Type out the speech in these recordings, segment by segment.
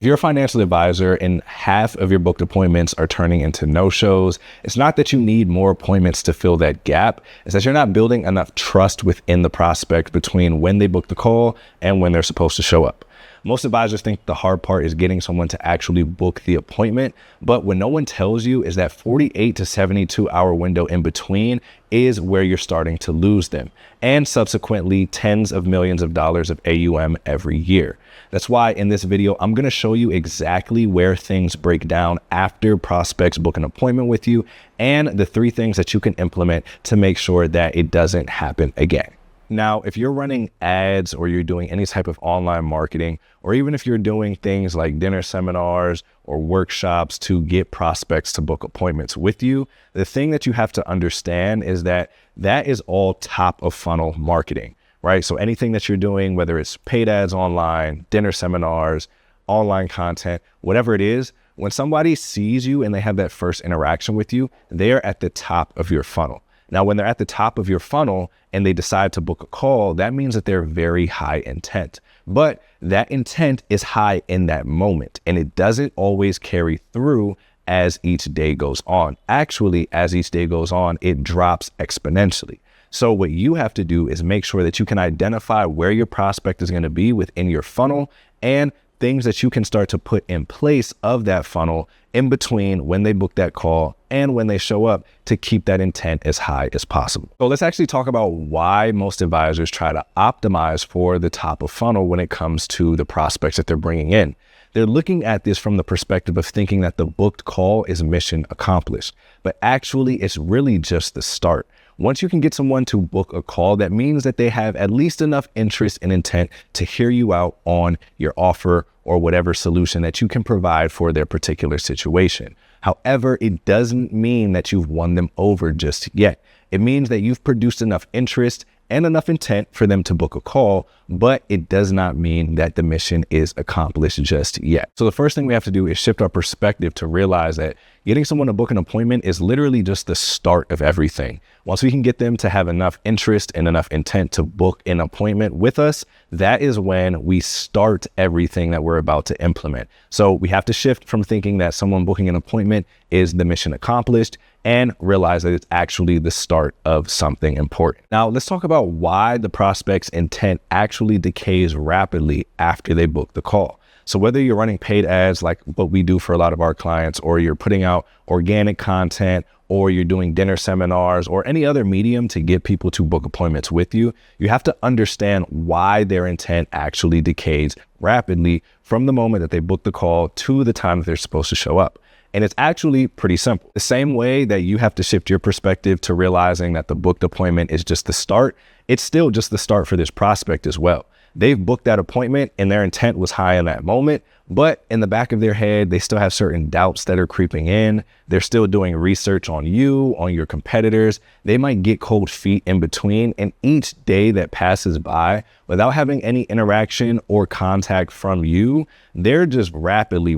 If you're a financial advisor and half of your booked appointments are turning into no-shows, it's not that you need more appointments to fill that gap. It's that you're not building enough trust within the prospect between when they book the call and when they're supposed to show up. Most advisors think the hard part is getting someone to actually book the appointment, but what no one tells you is that 48 to 72 hour window in between is where you're starting to lose them, and subsequently tens of millions of dollars of AUM every year. That's why in this video, I'm going to show you exactly where things break down after prospects book an appointment with you and the 3 things that you can implement to make sure that it doesn't happen again. Now, if you're running ads or you're doing any type of online marketing, or even if you're doing things like dinner seminars or workshops to get prospects to book appointments with you, the thing that you have to understand is that that is all top of funnel marketing, right? So anything that you're doing, whether it's paid ads online, dinner seminars, online content, whatever it is, when somebody sees you and they have that first interaction with you, they're at the top of your funnel. Now, when they're at the top of your funnel and they decide to book a call, that means that they're very high intent. But that intent is high in that moment, and it doesn't always carry through as each day goes on. Actually, as each day goes on, it drops exponentially. So what you have to do is make sure that you can identify where your prospect is going to be within your funnel and things that you can start to put in place of that funnel in between when they book that call and when they show up to keep that intent as high as possible. So let's actually talk about why most advisors try to optimize for the top of funnel when it comes to the prospects that they're bringing in. They're looking at this from the perspective of thinking that the booked call is mission accomplished, but actually it's really just the start. Once you can get someone to book a call, that means that they have at least enough interest and intent to hear you out on your offer or whatever solution that you can provide for their particular situation. However, it doesn't mean that you've won them over just yet. It means that you've produced enough interest and enough intent for them to book a call, but it does not mean that the mission is accomplished just yet. So the first thing we have to do is shift our perspective to realize that getting someone to book an appointment is literally just the start of everything. Once we can get them to have enough interest and enough intent to book an appointment with us, that is when we start everything that we're about to implement. So we have to shift from thinking that someone booking an appointment is the mission accomplished and realize that it's actually the start of something important. Now, let's talk about why the prospect's intent actually decays rapidly after they book the call. So whether you're running paid ads like what we do for a lot of our clients, or you're putting out organic content, or you're doing dinner seminars or any other medium to get people to book appointments with you, you have to understand why their intent actually decays rapidly from the moment that they book the call to the time that they're supposed to show up. And it's actually pretty simple. The same way that you have to shift your perspective to realizing that the booked appointment is just the start, it's still just the start for this prospect as well. They've booked that appointment and their intent was high in that moment, but in the back of their head, they still have certain doubts that are creeping in. They're still doing research on you, on your competitors. They might get cold feet in between, and each day that passes by without having any interaction or contact from you, they're just rapidly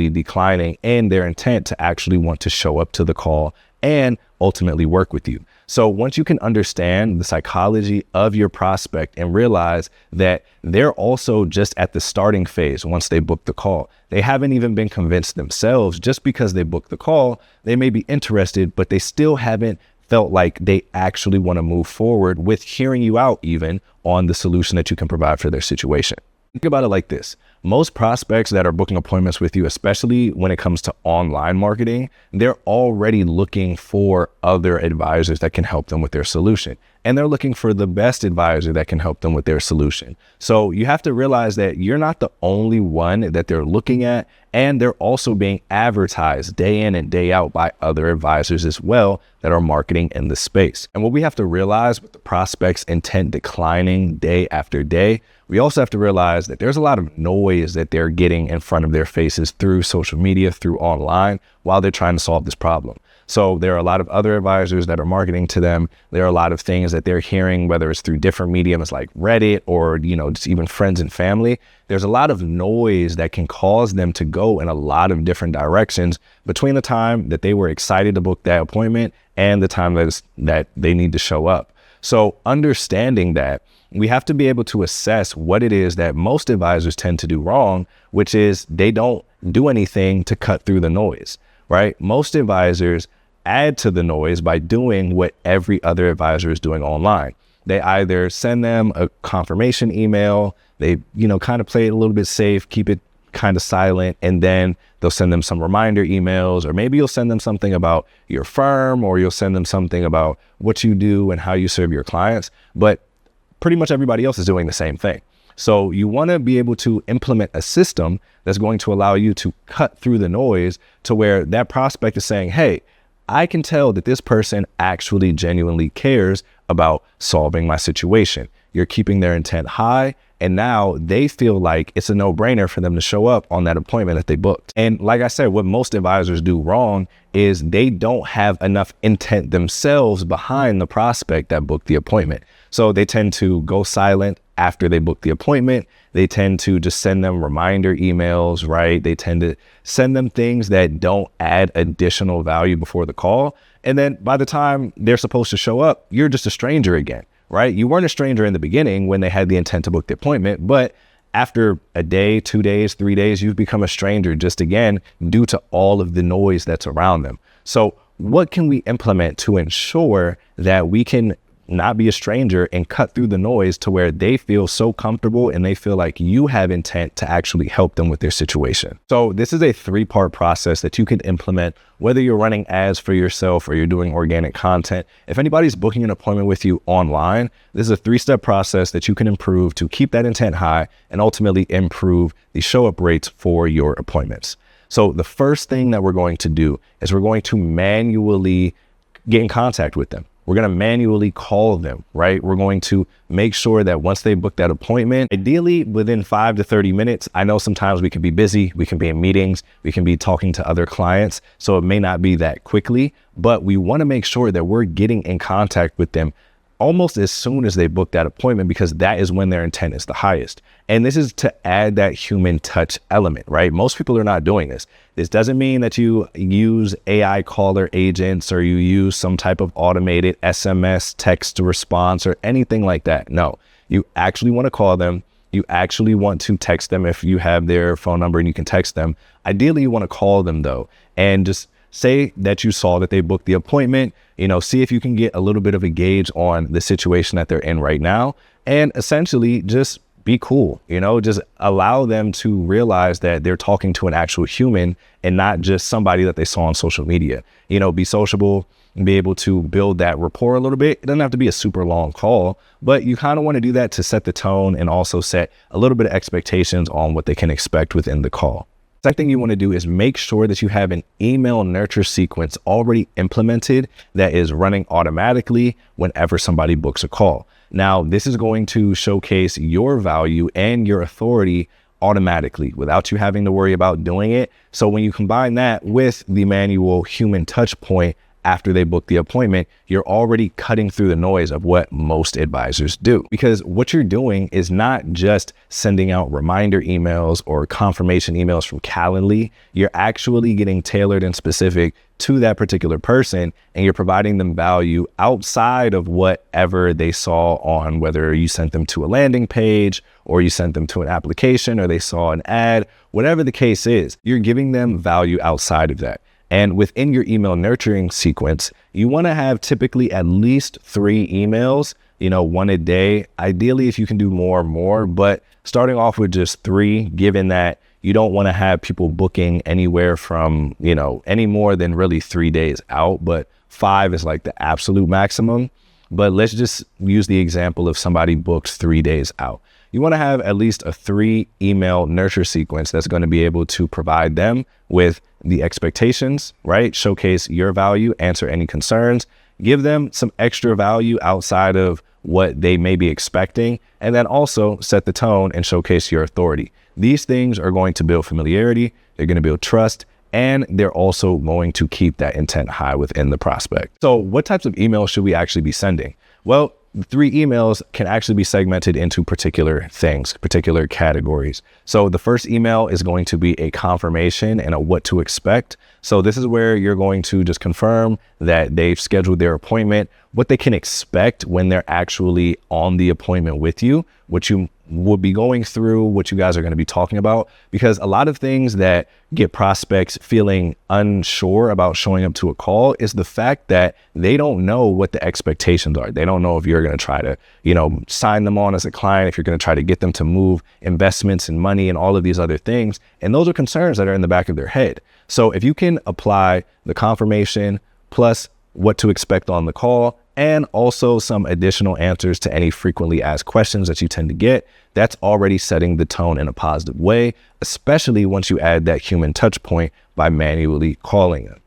declining in their intent to actually want to show up to the call and ultimately work with you. So once you can understand the psychology of your prospect and realize that they're also just at the starting phase once they book the call, they haven't even been convinced themselves. Just because they booked the call, they may be interested, but they still haven't felt like they actually want to move forward with hearing you out even on the solution that you can provide for their situation. Think about it like this. Most prospects that are booking appointments with you, especially when it comes to online marketing, they're already looking for other advisors that can help them with their solution. And they're looking for the best advisor that can help them with their solution. So you have to realize that you're not the only one that they're looking at, and they're also being advertised day in and day out by other advisors as well that are marketing in the space. And what we have to realize with the prospect's intent declining day after day, we also have to realize that there's a lot of noise that they're getting in front of their faces through social media, through online, while they're trying to solve this problem. So there are a lot of other advisors that are marketing to them. There are a lot of things that they're hearing, whether it's through different mediums like Reddit or, just even friends and family. There's a lot of noise that can cause them to go in a lot of different directions between the time that they were excited to book that appointment and the time that they need to show up. So understanding that, we have to be able to assess what it is that most advisors tend to do wrong, which is they don't do anything to cut through the noise, right? Most advisors add to the noise by doing what every other advisor is doing online. They either send them a confirmation email, they, kind of play it a little bit safe, keep it kind of silent, and then they'll send them some reminder emails, or maybe you'll send them something about your firm, or you'll send them something about what you do and how you serve your clients. But pretty much everybody else is doing the same thing. So you want to be able to implement a system that's going to allow you to cut through the noise to where that prospect is saying, hey, I can tell that this person actually genuinely cares about solving my situation. You're keeping their intent high, and now they feel like it's a no-brainer for them to show up on that appointment that they booked. And like I said, what most advisors do wrong is they don't have enough intent themselves behind the prospect that booked the appointment. So they tend to go silent after they book the appointment. They tend to just send them reminder emails, right? They tend to send them things that don't add additional value before the call. And then by the time they're supposed to show up, you're just a stranger again, right? You weren't a stranger in the beginning when they had the intent to book the appointment, but after a day, 2 days, 3 days, you've become a stranger just again due to all of the noise that's around them. So what can we implement to ensure that we can not be a stranger and cut through the noise to where they feel so comfortable and they feel like you have intent to actually help them with their situation? So this is a 3-part process that you can implement, whether you're running ads for yourself or you're doing organic content. If anybody's booking an appointment with you online, this is a 3-step process that you can improve to keep that intent high and ultimately improve the show up rates for your appointments. So the first thing that we're going to do is we're going to manually get in contact with them. We're going to manually call them, right? We're going to make sure that once they book that appointment, ideally within 5 to 30 minutes, I know sometimes we can be busy, we can be in meetings, we can be talking to other clients. So it may not be that quickly, but we want to make sure that we're getting in contact with them almost as soon as they book that appointment, because that is when their intent is the highest. And this is to add that human touch element, right? Most people are not doing this. This doesn't mean that you use AI caller agents or you use some type of automated SMS text response or anything like that. No, you actually want to call them. You actually want to text them if you have their phone number and you can text them. Ideally, you want to call them though, and just say that you saw that they booked the appointment, see if you can get a little bit of a gauge on the situation that they're in right now, and essentially just be cool, just allow them to realize that they're talking to an actual human and not just somebody that they saw on social media. Be sociable and be able to build that rapport a little bit. It doesn't have to be a super long call, but you kind of want to do that to set the tone and also set a little bit of expectations on what they can expect within the call. Second thing you want to do is make sure that you have an email nurture sequence already implemented that is running automatically whenever somebody books a call. Now, this is going to showcase your value and your authority automatically without you having to worry about doing it. So when you combine that with the manual human touch point after they book the appointment, you're already cutting through the noise of what most advisors do. Because what you're doing is not just sending out reminder emails or confirmation emails from Calendly. You're actually getting tailored and specific to that particular person, and you're providing them value outside of whatever they saw on, whether you sent them to a landing page or you sent them to an application or they saw an ad, whatever the case is, you're giving them value outside of that. And within your email nurturing sequence, you want to have typically at least 3 emails, 1 a day. Ideally, if you can do more, but starting off with just 3, given that you don't want to have people booking anywhere from, any more than really 3 days out, but 5 is like the absolute maximum. But let's just use the example of somebody books 3 days out. You want to have at least a 3 email nurture sequence that's going to be able to provide them with the expectations, right? Showcase your value, answer any concerns, give them some extra value outside of what they may be expecting, and then also set the tone and showcase your authority. These things are going to build familiarity, they're going to build trust, and they're also going to keep that intent high within the prospect. So what types of emails should we actually be sending? Well, the 3 emails can actually be segmented into particular things, particular categories. So the first email is going to be a confirmation and a what to expect. So this is where you're going to just confirm that they've scheduled their appointment, what they can expect when they're actually on the appointment with you, what you will be going through, what you guys are going to be talking about, because a lot of things that get prospects feeling unsure about showing up to a call is the fact that they don't know what the expectations are. They don't know if you're going to try to, sign them on as a client, if you're going to try to get them to move investments and money and all of these other things. And those are concerns that are in the back of their head. So if you can apply the confirmation plus what to expect on the call, and also some additional answers to any frequently asked questions that you tend to get, that's already setting the tone in a positive way, especially once you add that human touch point by manually calling them.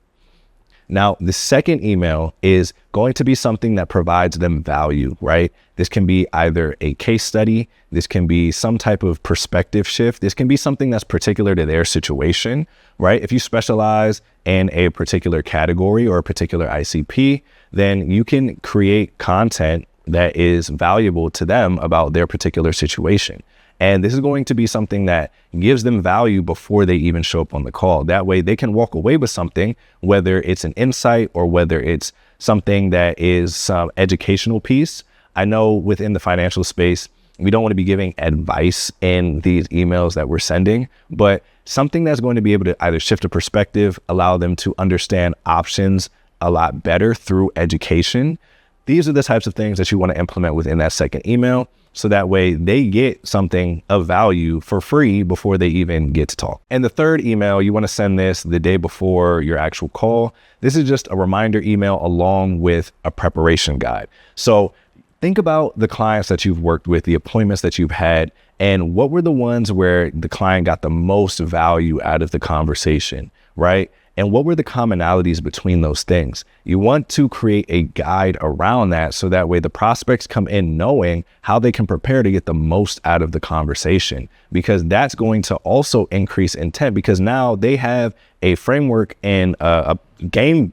Now, the second email is going to be something that provides them value, right? This can be either a case study, this can be some type of perspective shift, this can be something that's particular to their situation, right? If you specialize in a particular category or a particular ICP, then you can create content that is valuable to them about their particular situation. And this is going to be something that gives them value before they even show up on the call. That way they can walk away with something, whether it's an insight or whether it's something that is some educational piece. I know within the financial space, we don't want to be giving advice in these emails that we're sending, but something that's going to be able to either shift a perspective, allow them to understand options a lot better through education. These are the types of things that you want to implement within that second email. So that way they get something of value for free before they even get to talk. And the third email, you want to send this the day before your actual call. This is just a reminder email along with a preparation guide. So think about the clients that you've worked with, the appointments that you've had, and what were the ones where the client got the most value out of the conversation, right? And what were the commonalities between those things? You want to create a guide around that so that way the prospects come in knowing how they can prepare to get the most out of the conversation, because that's going to also increase intent, because now they have a framework and a game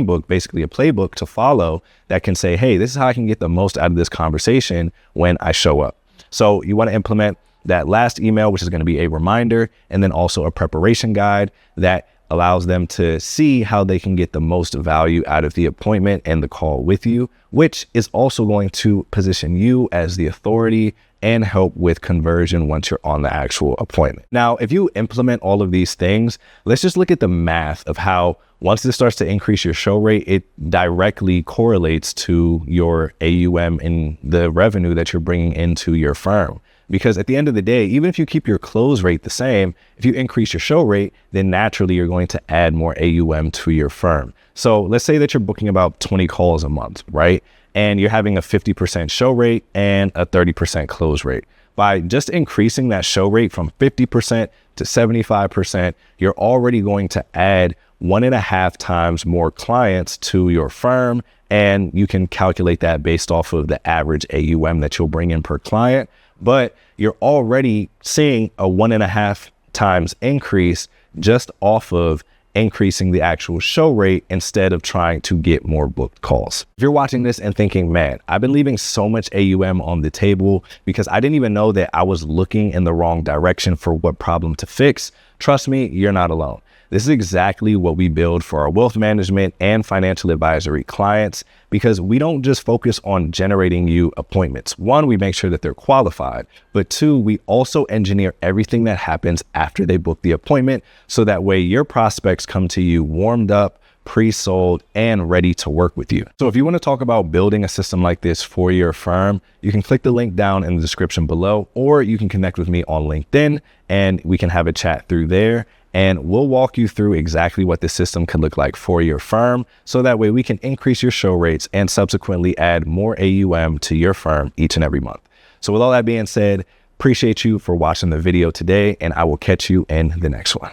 book, basically a playbook to follow that can say, hey, this is how I can get the most out of this conversation when I show up. So you want to implement that last email, which is going to be a reminder, and then also a preparation guide that allows them to see how they can get the most value out of the appointment and the call with you, which is also going to position you as the authority and help with conversion once you're on the actual appointment. Now, if you implement all of these things, let's just look at the math of how once this starts to increase your show rate, it directly correlates to your AUM and the revenue that you're bringing into your firm. Because at the end of the day, even if you keep your close rate the same, if you increase your show rate, then naturally you're going to add more AUM to your firm. So let's say that you're booking about 20 calls a month, right? And you're having a 50% show rate and a 30% close rate. By just increasing that show rate from 50% to 75%, you're already going to add 1.5 times more clients to your firm. And you can calculate that based off of the average AUM that you'll bring in per client. But you're already seeing a 1.5 times increase just off of increasing the actual show rate instead of trying to get more booked calls. If you're watching this and thinking, man, I've been leaving so much AUM on the table because I didn't even know that I was looking in the wrong direction for what problem to fix, trust me, you're not alone. This is exactly what we build for our wealth management and financial advisory clients, because we don't just focus on generating you appointments. One, we make sure that they're qualified, but two, we also engineer everything that happens after they book the appointment. So that way your prospects come to you warmed up, pre-sold, and ready to work with you. So if you want to talk about building a system like this for your firm, you can click the link down in the description below, or you can connect with me on LinkedIn and we can have a chat through there. And we'll walk you through exactly what the system can look like for your firm. So that way we can increase your show rates and subsequently add more AUM to your firm each and every month. So with all that being said, appreciate you for watching the video today, and I will catch you in the next one.